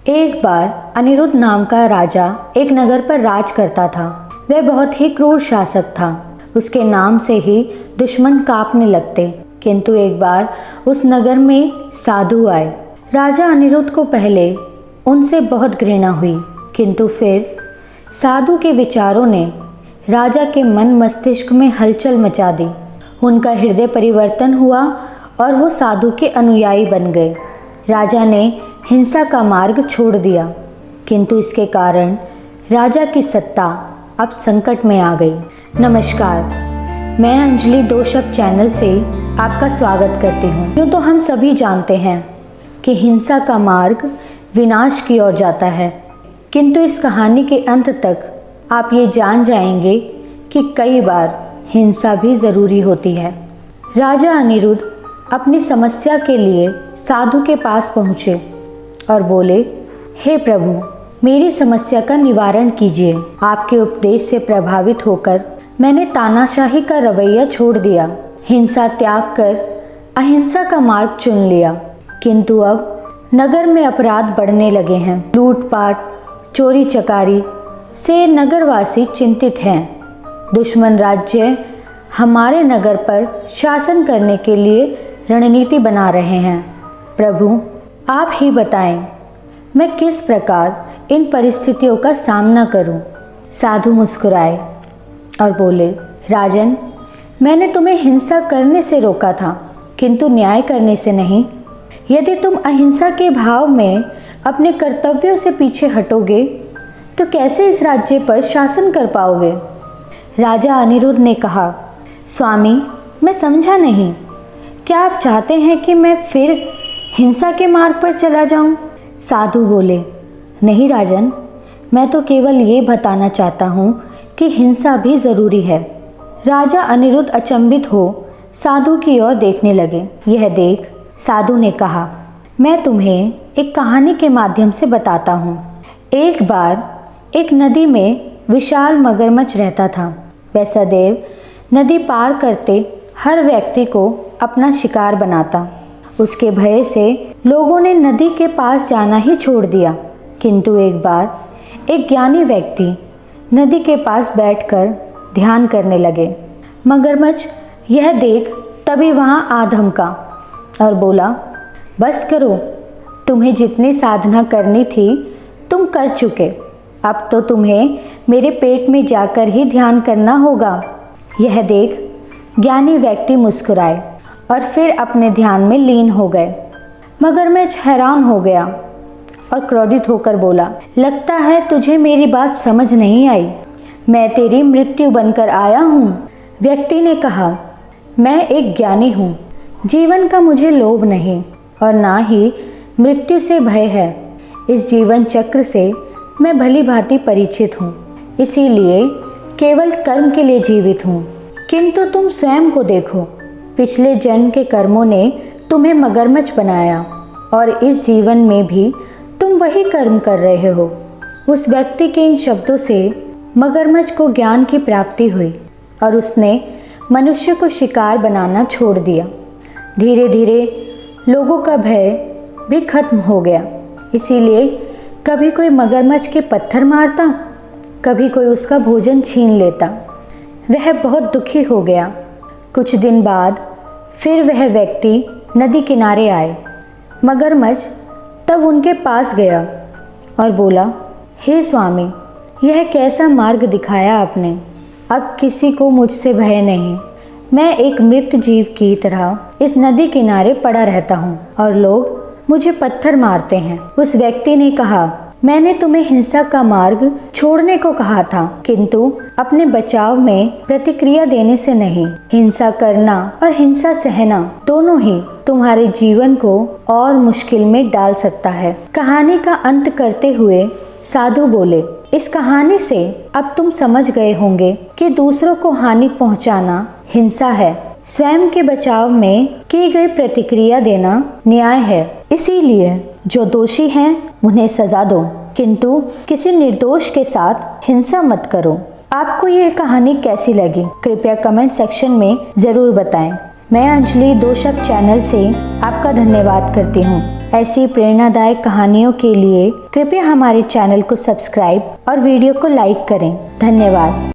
एक बार अनिरुद्ध नाम का राजा एक नगर पर राज करता था। वह बहुत ही क्रूर शासक था। उसके नाम से ही दुश्मन कांपने लगते। किंतु एक बार उस नगर में साधु आए। राजा अनिरुद्ध को पहले उनसे बहुत घृणा हुई, किंतु फिर साधु के विचारों ने राजा के मन मस्तिष्क में हलचल मचा दी। उनका हृदय परिवर्तन हुआ और वो साधु के अनुयायी बन गए। राजा ने हिंसा का मार्ग छोड़ दिया, किंतु इसके कारण राजा की सत्ता अब संकट में आ गई। नमस्कार, मैं अंजलि दो शब्द चैनल से आपका स्वागत करती हूँ। यूँ तो हम सभी जानते हैं कि हिंसा का मार्ग विनाश की ओर जाता है, किंतु इस कहानी के अंत तक आप ये जान जाएंगे कि कई बार हिंसा भी ज़रूरी होती है। राजा अनिरुद्ध अपनी समस्या के लिए साधु के पास पहुँचे और बोले, हे प्रभु, मेरी समस्या का निवारण कीजिए। आपके उपदेश से प्रभावित होकर मैंने तानाशाही का रवैया छोड़ दिया, हिंसा त्याग कर अहिंसा का मार्ग चुन लिया। किंतु अब नगर में अपराध बढ़ने लगे हैं। लूटपाट, चोरी चकारी से नगरवासी चिंतित हैं। दुश्मन राज्य हमारे नगर पर शासन करने के लिए रणनीति बना रहे हैं। प्रभु, आप ही बताएं, मैं किस प्रकार इन परिस्थितियों का सामना करूं? साधु मुस्कुराए और बोले, राजन, मैंने तुम्हें हिंसा करने से रोका था, किंतु न्याय करने से नहीं। यदि तुम अहिंसा के भाव में अपने कर्तव्यों से पीछे हटोगे तो कैसे इस राज्य पर शासन कर पाओगे? राजा अनिरुद्ध ने कहा, स्वामी, मैं समझा नहीं। क्या आप चाहते हैं कि मैं फिर हिंसा के मार्ग पर चला जाऊं? साधु बोले, नहीं राजन, मैं तो केवल ये बताना चाहता हूँ कि हिंसा भी ज़रूरी है। राजा अनिरुद्ध अचंभित हो साधु की ओर देखने लगे। यह देख साधु ने कहा, मैं तुम्हें एक कहानी के माध्यम से बताता हूँ। एक बार एक नदी में विशाल मगरमच्छ रहता था। वह सदैव नदी पार करते हर व्यक्ति को अपना शिकार बनाता। उसके भय से लोगों ने नदी के पास जाना ही छोड़ दिया। किंतु एक बार एक ज्ञानी व्यक्ति नदी के पास बैठकर ध्यान करने लगे। मगरमच्छ यह देख तभी वहाँ आ धमका और बोला, बस करो, तुम्हें जितनी साधना करनी थी तुम कर चुके। अब तो तुम्हें मेरे पेट में जाकर ही ध्यान करना होगा। यह देख ज्ञानी व्यक्ति मुस्कुराए और फिर अपने ध्यान में लीन हो गए। मगरमच्छ हैरान हो गया और क्रोधित होकर बोला, लगता है तुझे मेरी बात समझ नहीं आई। मैं तेरी मृत्यु बनकर आया हूँ। व्यक्ति ने कहा, मैं एक ज्ञानी हूँ। जीवन का मुझे लोभ नहीं और ना ही मृत्यु से भय है। इस जीवन चक्र से मैं भली भांति परिचित हूँ, इसीलिए केवल कर्म के लिए जीवित हूँ। किंतु तुम स्वयं को देखो, पिछले जन्म के कर्मों ने तुम्हें मगरमच्छ बनाया और इस जीवन में भी तुम वही कर्म कर रहे हो। उस व्यक्ति के इन शब्दों से मगरमच्छ को ज्ञान की प्राप्ति हुई और उसने मनुष्य को शिकार बनाना छोड़ दिया। धीरे धीरे लोगों का भय भी खत्म हो गया। इसीलिए कभी कोई मगरमच्छ के पत्थर मारता, कभी कोई उसका भोजन छीन लेता। वह बहुत दुखी हो गया। कुछ दिन बाद फिर वह व्यक्ति नदी किनारे आए। मगरमच्छ तब उनके पास गया और बोला, हे स्वामी, यह कैसा मार्ग दिखाया आपने। अब किसी को मुझसे भय नहीं। मैं एक मृत जीव की तरह इस नदी किनारे पड़ा रहता हूँ और लोग मुझे पत्थर मारते हैं। उस व्यक्ति ने कहा, मैंने तुम्हें हिंसा का मार्ग छोड़ने को कहा था, किंतु अपने बचाव में प्रतिक्रिया देने से नहीं। हिंसा करना और हिंसा सहना दोनों ही तुम्हारे जीवन को और मुश्किल में डाल सकता है। कहानी का अंत करते हुए साधु बोले, इस कहानी से अब तुम समझ गए होंगे कि दूसरों को हानि पहुंचाना हिंसा है। स्वयं के बचाव में की गई प्रतिक्रिया देना न्याय है। इसीलिए जो दोषी हैं उन्हें सजा दो, किंतु किसी निर्दोष के साथ हिंसा मत करो। आपको ये कहानी कैसी लगी कृपया कमेंट सेक्शन में ज़रूर बताएं। मैं अंजलि दो शब्द चैनल से आपका धन्यवाद करती हूँ। ऐसी प्रेरणादायक कहानियों के लिए कृपया हमारे चैनल को सब्सक्राइब और वीडियो को लाइक करें। धन्यवाद।